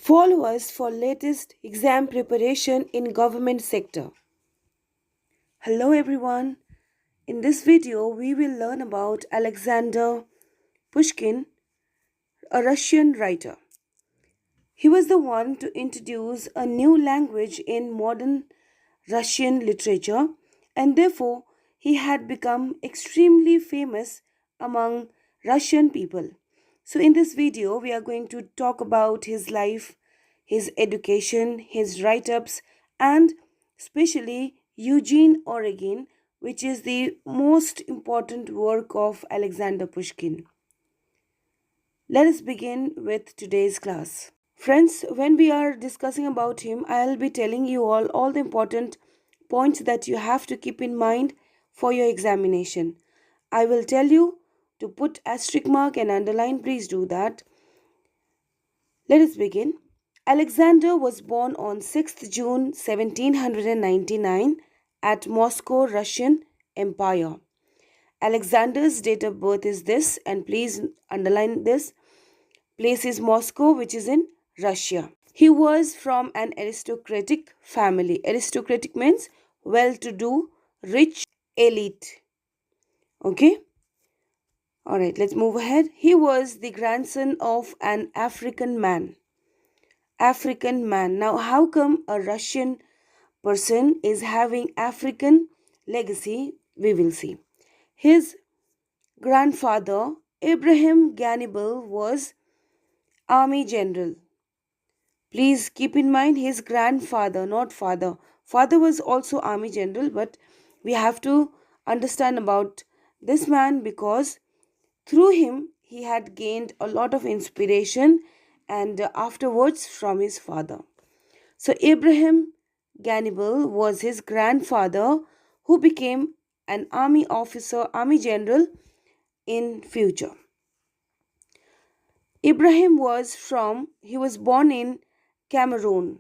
Follow us for latest exam preparation in government sector. Hello everyone. In this video we will learn about Alexander Pushkin, a Russian writer. He was the one to introduce a new language in modern Russian literature, and therefore he had become extremely famous among Russian people. So in this video we are going to talk about his life, his education, his write-ups, and especially Eugene, Onegin, which is the most important work of Alexander Pushkin. Let us begin with today's class. Friends, when we are discussing about him, I'll be telling you all the important points that you have to keep in mind for your examination. I will tell you to put asterisk mark and underline. Please do that. Let us begin. Alexander was born on 6th June 1799 at Moscow, Russian Empire. Alexander's date of birth is this, and please underline this. Place is Moscow, which is in Russia. He was from an aristocratic family. Aristocratic means well-to-do, rich, elite. Okay? Alright, let's move ahead. He was the grandson of an African man. African man. Now, how come a Russian person is having African legacy? We will see. His grandfather, Abraham Gannibal, was army general. Please keep in mind his grandfather, not father. Father was also army general, but we have to understand about this man because through him he had gained a lot of inspiration and afterwards from his father. So Abraham Gannibal was his grandfather who became an army officer, army general in future. Ibrahim he was born in Cameroon.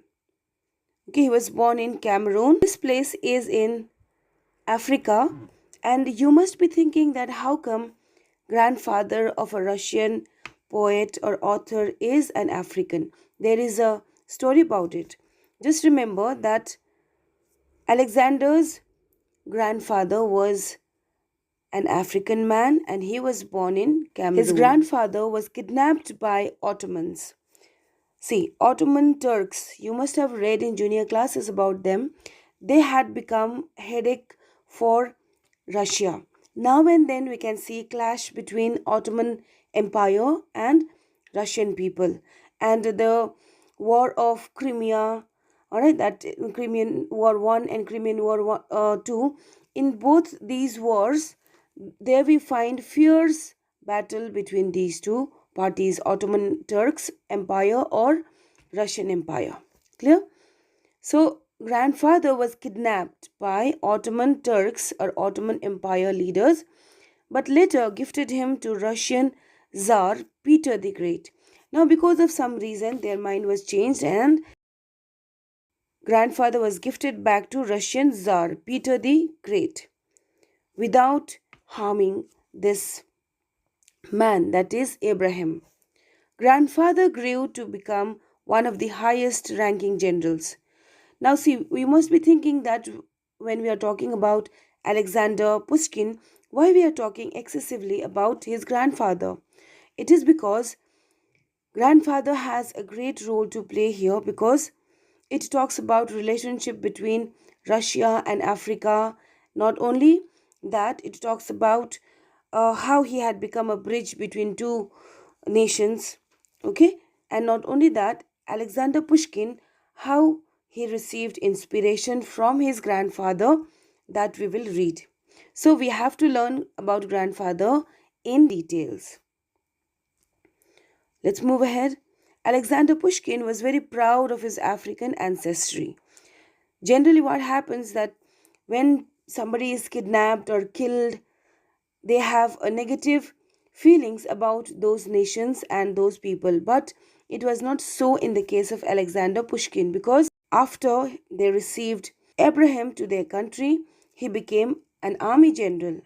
Okay, he was born in Cameroon. This place is in Africa, and you must be thinking that how come grandfather of a Russian poet or author is an African? There is a story about it. Just remember that Alexander's grandfather was an African man and he was born in Cameroon. His grandfather was kidnapped by Ottomans. See, Ottoman Turks, you must have read in junior classes about them. They had become headache for Russia. Now and then we can see clash between Ottoman Empire and Russian people. And the War of Crimea, alright, that Crimean War 1 and Crimean War 2. In both these wars, there we find fierce battle between these two parties, Ottoman Turks Empire or Russian Empire. Clear? So, grandfather was kidnapped by Ottoman Turks or Ottoman Empire leaders, but later gifted him to Russian Tsar Peter the Great. Now, because of some reason, their mind was changed and grandfather was gifted back to Russian Tsar Peter the Great without harming this man, that is Abraham. Grandfather grew to become one of the highest ranking generals. Now see, we must be thinking that when we are talking about Alexander Pushkin, why we are talking excessively about his grandfather? It is because grandfather has a great role to play here because it talks about relationship between Russia and Africa. Not only that, it talks about how he had become a bridge between two nations. Okay, and not only that, Alexander Pushkin, how he received inspiration from his grandfather, that we will read. So we have to learn about grandfather in details. Let's move ahead. Alexander Pushkin was very proud of his African ancestry. Generally what happens that when somebody is kidnapped or killed, they have a negative feelings about those nations and those people. But it was not so in the case of Alexander Pushkin, because after they received Abraham to their country, he became an army general.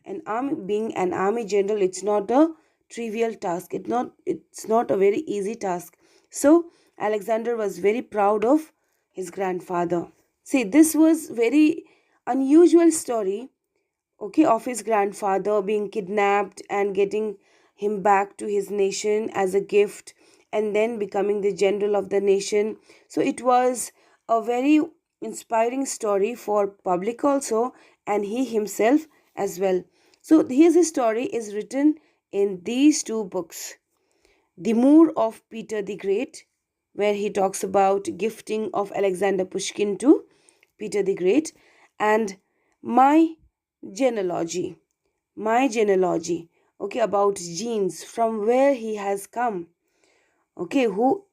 Being an army general, it's not a trivial task. It's not a very easy task. So Alexander was very proud of his grandfather. See, this was very unusual story, okay, of his grandfather being kidnapped and getting him back to his nation as a gift, and then becoming the general of the nation. So it was a very inspiring story for public also, and he himself as well. So his story is written in these two books: The Moor of Peter the Great, where he talks about gifting of Alexander Pushkin to Peter the Great, and my genealogy, my genealogy, okay, about genes, from where he has come, okay, who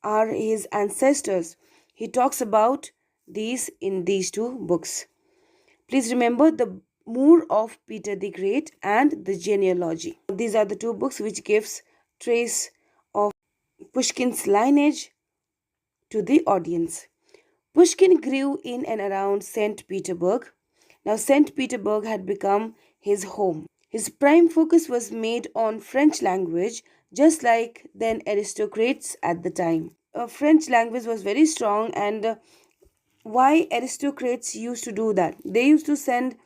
are his ancestors. He talks about these in these two books. Please remember the Moor of Peter the Great and the genealogy. These are the two books which gives trace of Pushkin's lineage to the audience. Pushkin grew in and around St. Petersburg. Now, St. Petersburg had become his home. His prime focus was made on French language, just like then aristocrats at the time. French language was very strong, and why aristocrats used to do that? They used to send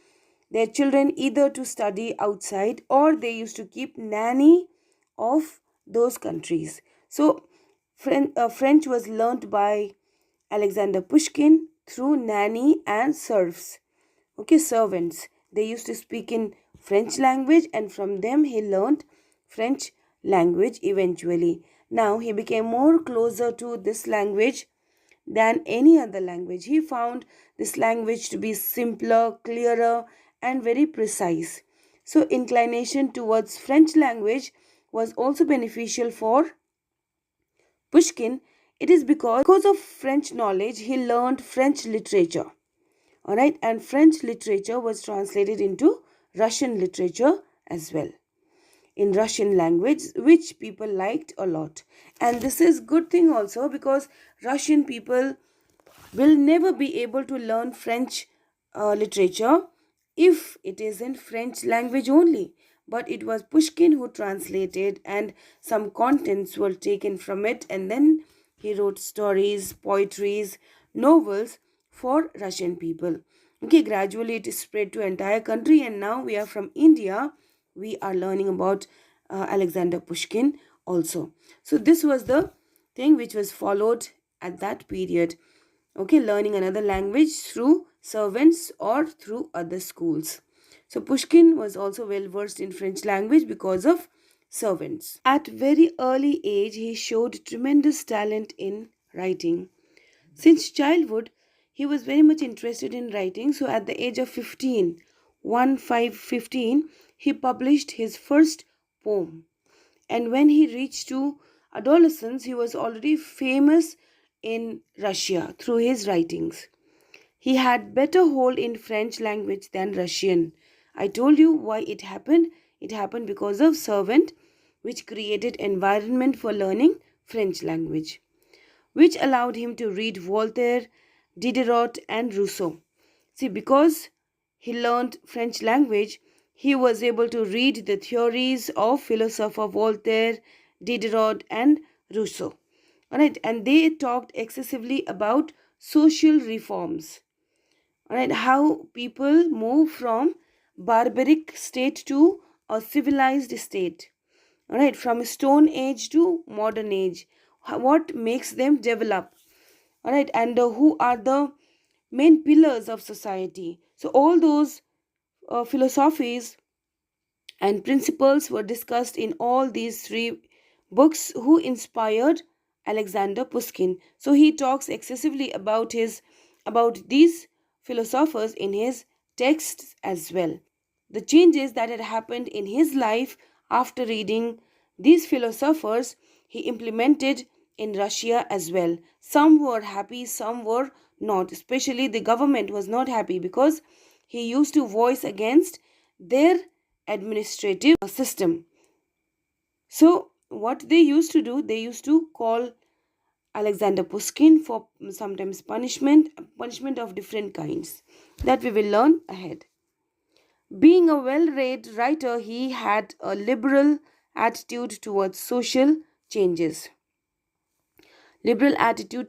their children either to study outside, or they used to keep nanny of those countries. So, French was learnt by Alexander Pushkin through nanny and serfs. Okay, servants. They used to speak in French language, and from them he learned French language eventually. Now he became more closer to this language than any other language. He found this language to be simpler, clearer, and very precise. So inclination towards French language was also beneficial for Pushkin. It is because of French knowledge he learned French literature. Alright, and French literature was translated into Russian literature as well, in Russian language, which people liked a lot. And this is good thing also, because Russian people will never be able to learn French literature if it is in French language only. But it was Pushkin who translated, and some contents were taken from it, and then he wrote stories, poetries, novels for Russian people. Okay, gradually it is spread to entire country, and now we are from India. We are learning about Alexander Pushkin also. So this was the thing which was followed at that period. Okay, learning another language through servants or through other schools. So Pushkin was also well versed in French language because of servants. At very early age, he showed tremendous talent in writing. Since childhood, he was very much interested in writing. So at the age of 15, 15, he published his first poem. And when he reached to adolescence, he was already famous in Russia through his writings. He had better hold in French language than Russian. I told you why it happened. It happened because of servant, which created environment for learning French language, which allowed him to read Voltaire, Diderot, and Rousseau. See, because he learned French language, he was able to read the theories of philosopher Voltaire, Diderot, and Rousseau. Alright, and they talked excessively about social reforms. Alright, how people move from barbaric state to a civilized state. Alright, from stone age to modern age. What makes them develop? Alright, and who are the main pillars of society? So all those philosophies and principles were discussed in all these three books who inspired Alexander Pushkin. So he talks excessively about these philosophers in his texts as well. The changes that had happened in his life after reading these philosophers, he implemented in Russia as well. Some were happy, some were not. Especially the government was not happy, because he used to voice against their administrative system. So what they used to do, they used to call Alexander Pushkin for sometimes punishment of different kinds, that we will learn ahead. Being a well-read writer, he had a liberal attitude towards social changes. liberal attitude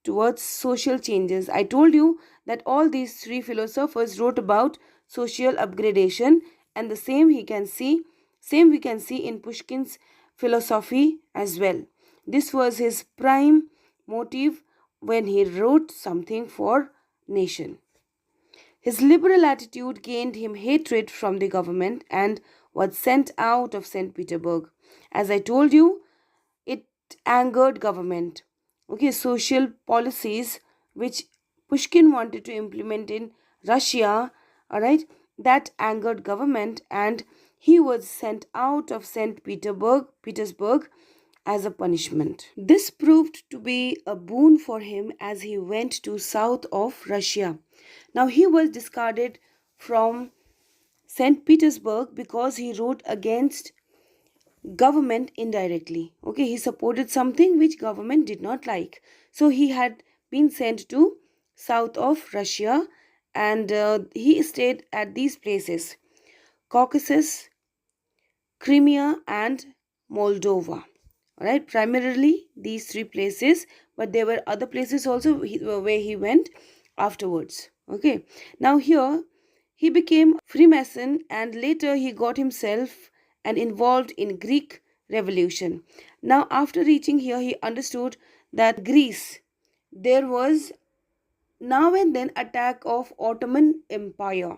towards social changes. I told you that all these three philosophers wrote about social upgradation, and the same we can see in Pushkin's philosophy as well. This was his prime motive when he wrote something for nation. His liberal attitude gained him hatred from the government and was sent out of St. Petersburg. As I told you, it angered government. Okay, social policies which Pushkin wanted to implement in Russia, all right, that angered government, and he was sent out of St. Petersburg as a punishment. This proved to be a boon for him as he went to south of Russia. Now he was discarded from St. Petersburg because he wrote against government indirectly. Okay, he supported something which government did not like. So he had been sent to south of Russia, and he stayed at these places: Caucasus, Crimea, and Moldova. All right, primarily these three places, but there were other places also where he went afterwards. Okay, now here he became Freemason, and later he got himself and involved in Greek revolution. Now after reaching here, he understood that Greece, there was now and then attack of Ottoman Empire.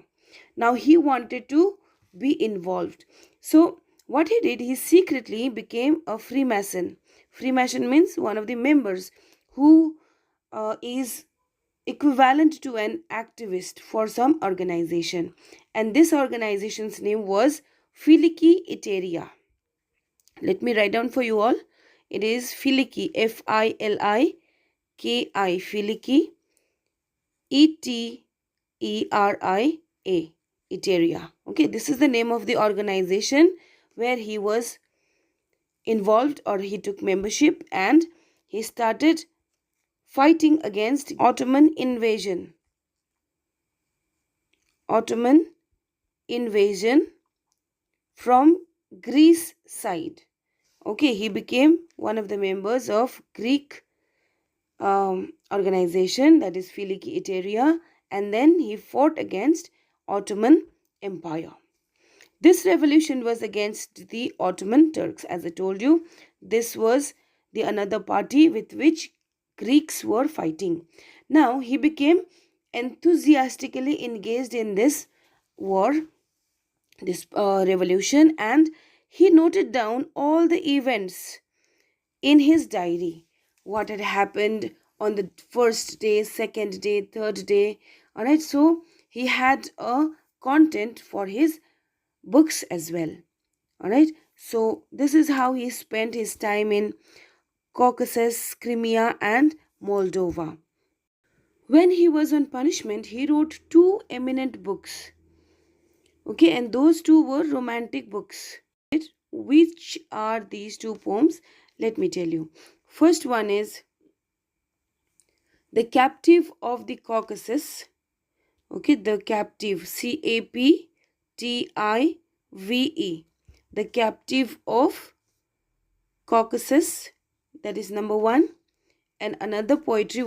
Now he wanted to be involved. So what he did, he secretly became a Freemason. Freemason means one of the members who is equivalent to an activist for some organization, and this organization's name was Filiki Iteria. Let me write down for you all. It is Filiki, Filiki, Filiki, Eteria, Iteria. Okay, this is the name of the organization where he was involved, or he took membership, and he started fighting against Ottoman invasion. Ottoman invasion from Greece side. Okay, he became one of the members of Greek organization, that is Filiki Iteria, and then he fought against Ottoman Empire. This revolution was against the Ottoman Turks. As I told you, this was the another party with which Greeks were fighting. Now he became enthusiastically engaged in this war, this revolution, and he noted down all the events in his diary, what had happened on the first day, second day, third day. All right, so he had a content for his books as well. All right, so this is how he spent his time in Caucasus, Crimea, and Moldova. When he was on punishment, he wrote two eminent books. Okay, and those two were romantic books. Which are these two poems? Let me tell you. First one is The Captive of the Caucasus. Okay, The Captive, Captive, The Captive of Caucasus. That is number one. And another poetry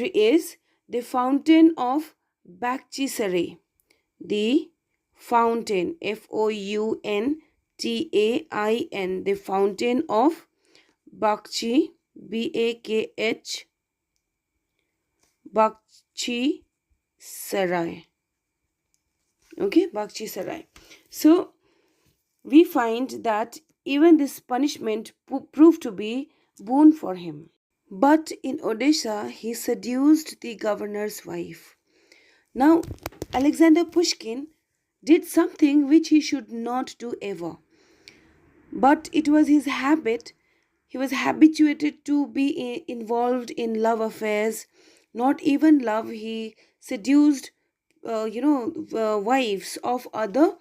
is The Fountain of Bakhchisaray. The Fountain, Fountain, The Fountain of Bakhchi, Bakh, Bakhchisaray. Okay, Bakhchisaray. So we find that even this punishment proved to be boon for him. But in Odisha, he seduced the governor's wife. Now, Alexander Pushkin did something which he should not do ever. But it was his habit. He was habituated to be involved in love affairs. Not even love, he seduced, wives of other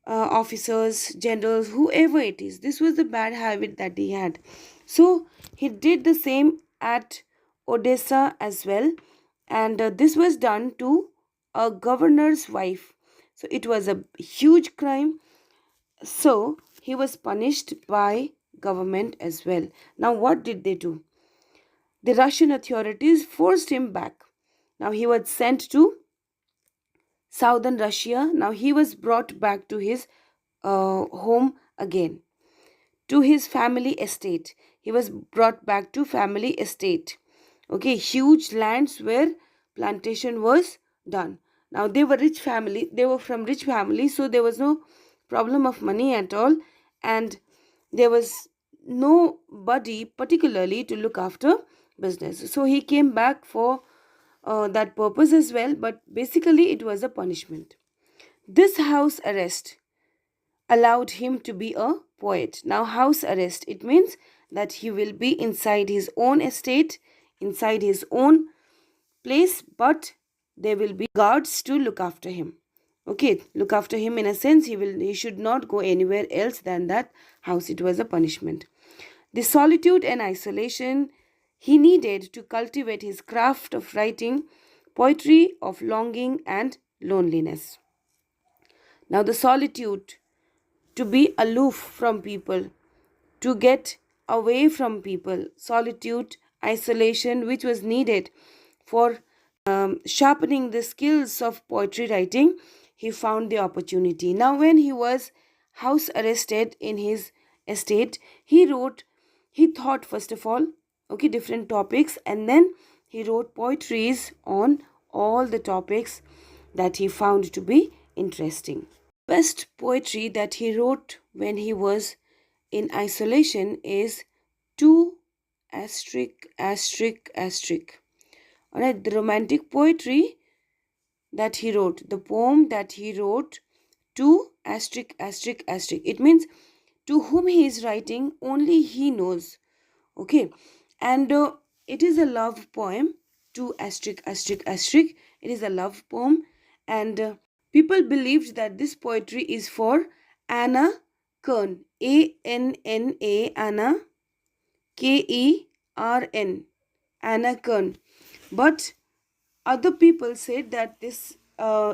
officers, generals, whoever it is. This was the bad habit that he had. So he did the same at Odessa as well, and this was done to a governor's wife. So it was a huge crime. So he was punished by government as well. Now, what did they do? The Russian authorities forced him back. Now, he was sent to southern Russia. Now, he was brought back to his home again, to his family estate. He was brought back to family estate. Okay, huge lands where plantation was done. Now, they were rich family. They were from rich family, so there was no problem of money at all, and there was nobody particularly to look after business. So he came back for that purpose as well, but basically it was a punishment. This house arrest allowed him to be a poet. Now, house arrest, it means that he will be inside his own estate, inside his own place, but there will be guards to look after him. Okay, look after him in a sense, he should not go anywhere else than that house. It was a punishment. The solitude and isolation he needed to cultivate his craft of writing poetry of longing and loneliness. Now, the solitude, to be aloof from people, to get away from people, solitude, isolation, which was needed for sharpening the skills of poetry writing, he found the opportunity. Now, when he was house arrested in his estate, he thought first of all, okay, different topics, and then he wrote poetries on all the topics that he found to be interesting. Best poetry that he wrote when he was in isolation is 2 asterisk asterisk asterisk. Alright, the romantic poetry that he wrote, the poem that he wrote, 2 asterisk asterisk asterisk. It means to whom he is writing, only he knows. Okay, and it is a love poem. 2 asterisk asterisk asterisk. It is a love poem, and people believed that this poetry is for Anna Kern, A-N-N-A, Anna, K-E-R-N, Anna Kern. But other people said that this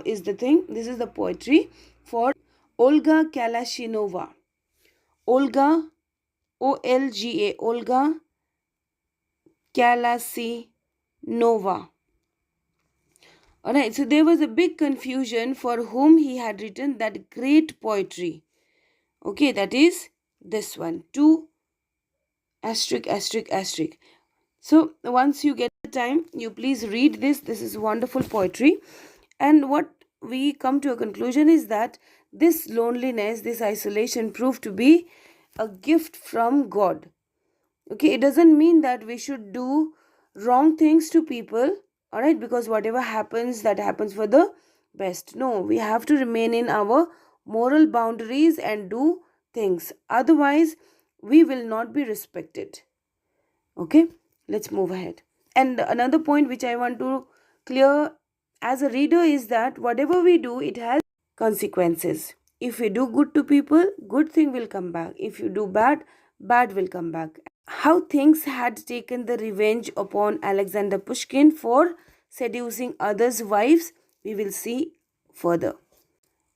is the thing, this is the poetry for Olga Kalashnikova. Olga, O-L-G-A, Olga Kalashnikova. Alright, so there was a big confusion for whom he had written that great poetry. Okay, that is this one, 2 asterisk asterisk asterisk. So once you get the time, you please read this. This is wonderful poetry. And what we come to a conclusion is that this loneliness, this isolation proved to be a gift from God. Okay, it doesn't mean that we should do wrong things to people, all right, because whatever happens, that happens for the best. No, we have to remain in our moral boundaries and do things. Otherwise, we will not be respected. Okay, let's move ahead. And another point which I want to clear as a reader is that whatever we do, it has consequences. If we do good to people, good thing will come back. If you do bad, bad will come back. How things had taken the revenge upon Alexander Pushkin for seducing others' wives, we will see further.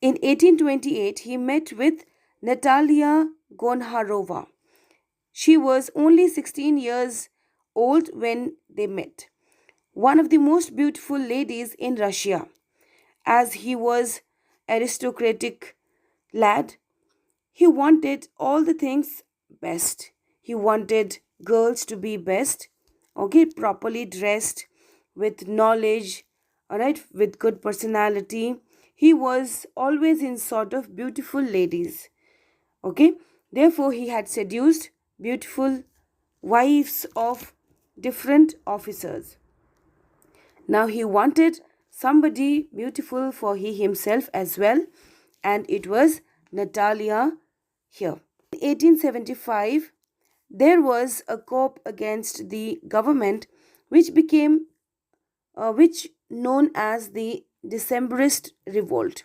In 1828, he met with Natalia Gonharova. She was only 16 years old when they met. One of the most beautiful ladies in Russia. As he was aristocratic lad, he wanted all the things best. He wanted girls to be best, okay, properly dressed, with knowledge, all right, with good personality. He was always in sort of beautiful ladies, okay. Therefore, he had seduced beautiful wives of different officers. Now he wanted somebody beautiful for he himself as well, and it was Natalia here. In 1875, there was a coup against the government which became known as the Decembrist Revolt.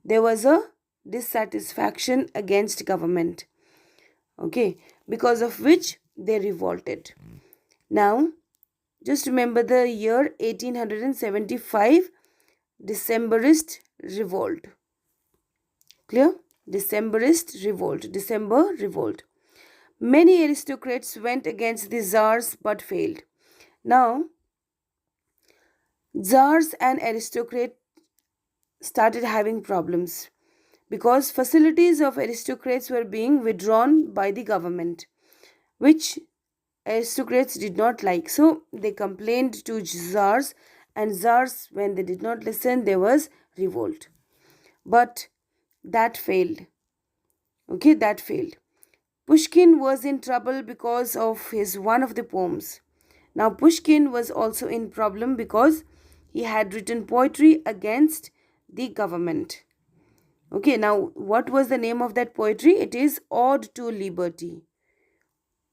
There was a dissatisfaction against government, okay, because of which they revolted. Now, just remember the year 1875, Decembrist Revolt. Clear? Decembrist Revolt, December Revolt. Many aristocrats went against the czars but failed. Now, czars and aristocrats started having problems because facilities of aristocrats were being withdrawn by the government, which aristocrats did not like. So they complained to czars, and czars, when they did not listen, there was revolt. But that failed. Okay, that failed. Pushkin was in trouble because of his one of the poems. Now Pushkin was also in problem because he had written poetry against the government. Okay, now what was the name of that poetry? It is Ode to Liberty.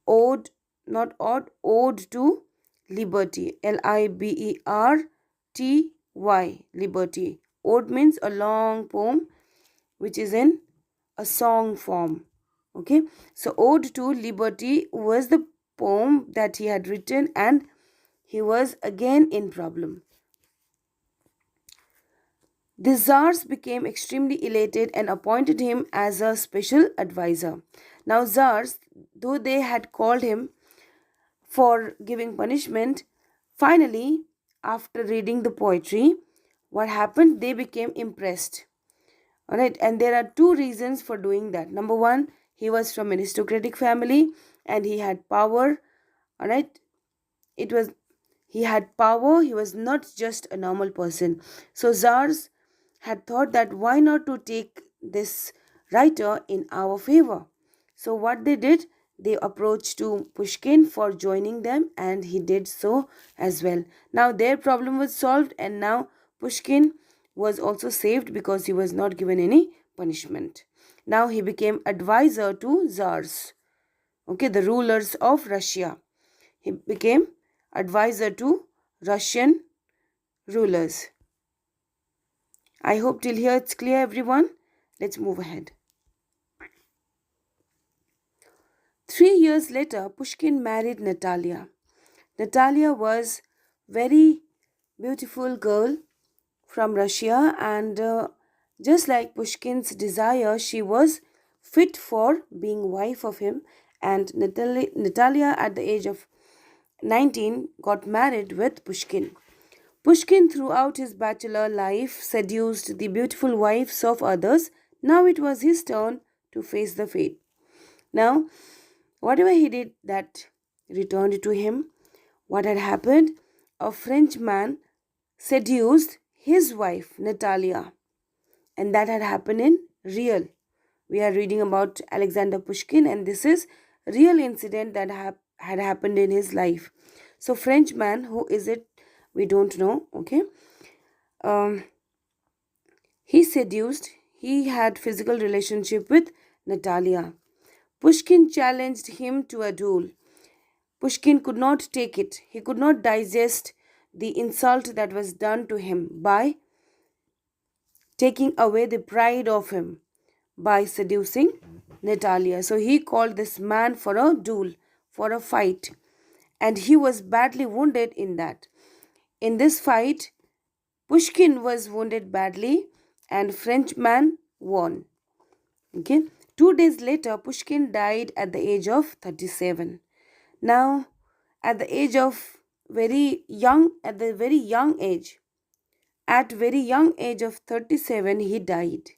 Ode, not odd, Ode to Liberty. Liberty. Liberty. Ode means a long poem which is in a song form. Okay, so Ode to Liberty was the poem that he had written, and he was again in problem. The czars became extremely elated and appointed him as a special advisor. Now, czars, though they had called him for giving punishment, finally, after reading the poetry, what happened? They became impressed. Alright, and there are two reasons for doing that. Number one, he was from an aristocratic family and he had power. Alright, it was he had power, he was not just a normal person. So czars had thought that why not to take this writer in our favor. So what they did, they approached to Pushkin for joining them, and he did so as well. Now their problem was solved, and now Pushkin was also saved because he was not given any punishment. Now he became advisor to czars, okay, the rulers of Russia. He became advisor to Russian rulers. I hope till here it's clear, everyone. Let's move ahead. 3 years later, Pushkin married Natalia. Natalia was very beautiful girl from Russia, and just like Pushkin's desire, she was fit for being wife of him. And Natalia, at the age of 19, got married with Pushkin. Pushkin, throughout his bachelor life, seduced the beautiful wives of others. Now it was his turn to face the fate. Now, whatever he did, that returned to him. What had happened? A French man seduced his wife, Natalia, and that had happened in real. We are reading about Alexander Pushkin, and this is real incident that had happened in his life. So French man, who is it? We don't know. Okay. He seduced. He had physical relationship with Natalia. Pushkin challenged him to a duel. Pushkin could not take it. He could not digest the insult that was done to him by taking away the pride of him by seducing Natalia. So he called this man for a duel, for a fight, and he was badly wounded in that. In this fight, Pushkin was wounded badly and Frenchman won. Okay. 2 days later, Pushkin died at the age of 37. Now, at the age of very young, at very young age of 37, he died.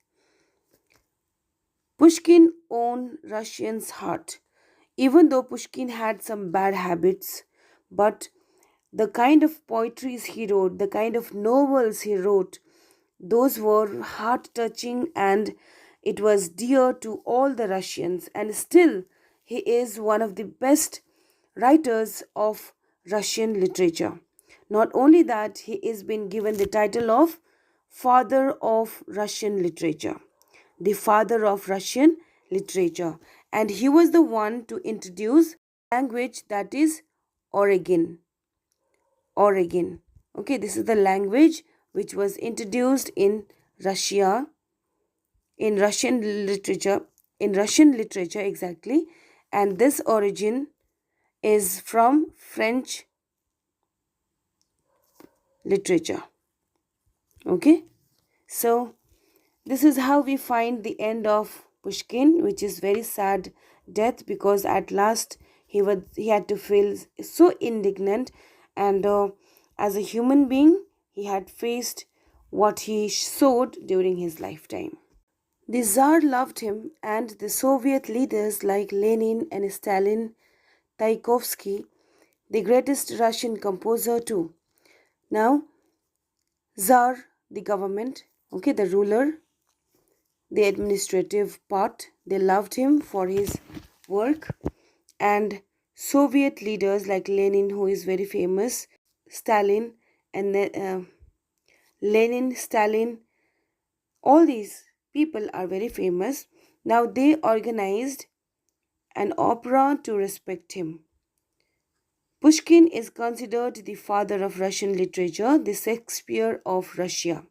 Pushkin owned Russians' heart. Even though Pushkin had some bad habits, but the kind of poetries he wrote, the kind of novels he wrote, those were heart touching, and it was dear to all the Russians. And still, he is one of the best writers of Russian literature. Not only that, he is been given the title of Father of Russian Literature. The father of Russian literature. And he was the one to introduce language that is onegin. Onegin. Okay, this is the language which was introduced in Russia, in Russian literature exactly. And this origin is from French literature. Okay, so this is how we find the end of Pushkin, which is very sad death, because at last he had to feel so indignant, and as a human being he had faced what he sowed during his lifetime. The Tsar loved him, and the Soviet leaders like Lenin and Stalin, Tchaikovsky, the greatest Russian composer too. Now, Tsar, the government, okay, the ruler, the administrative part, they loved him for his work, and Soviet leaders like Lenin, who is very famous, Stalin, and Lenin, Stalin, all these people are very famous. Now they organized an opera to respect him. Pushkin is considered the father of Russian literature, the Shakespeare of Russia.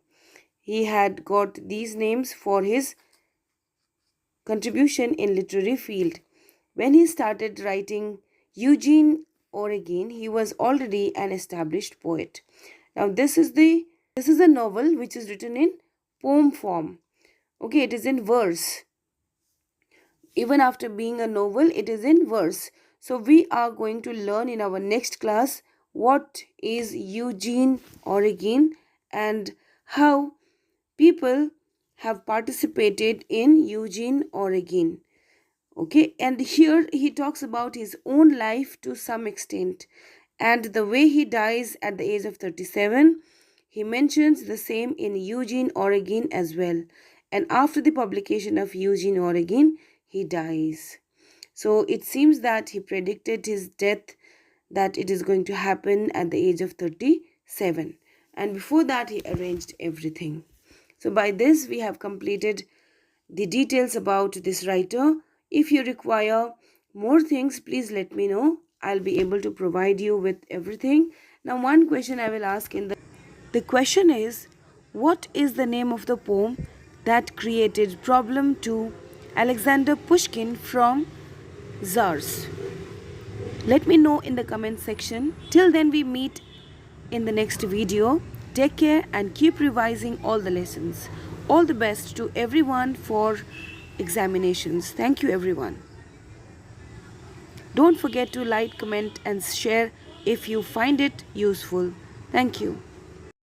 He had got these names for his contribution in literary field. When he started writing Eugene Onegin, he was already an established poet. Now this is a novel which is written in poem form. Okay, it is in verse. Even after being a novel, it is in verse. So we are going to learn in our next class what is Eugene Onegin and how people have participated in Eugene Onegin. Okay, and here he talks about his own life to some extent, and the way he dies at the age of 37. He mentions the same in Eugene Onegin as well, and after the publication of Eugene Onegin he dies. So it seems that he predicted his death, that it is going to happen at the age of 37, and before that he arranged everything. So by this we have completed the details about this writer. If you require more things, please let me know. I'll be able to provide you with everything. Now one question I will ask in the question is, what is the name of the poem that created problem to Alexander Pushkin from Tsars? Let me know in the comment section. Till then we meet in the next video. Take care and keep revising all the lessons. All the best to everyone for examinations. Thank you everyone. Don't forget to like, comment and share if you find it useful. Thank you.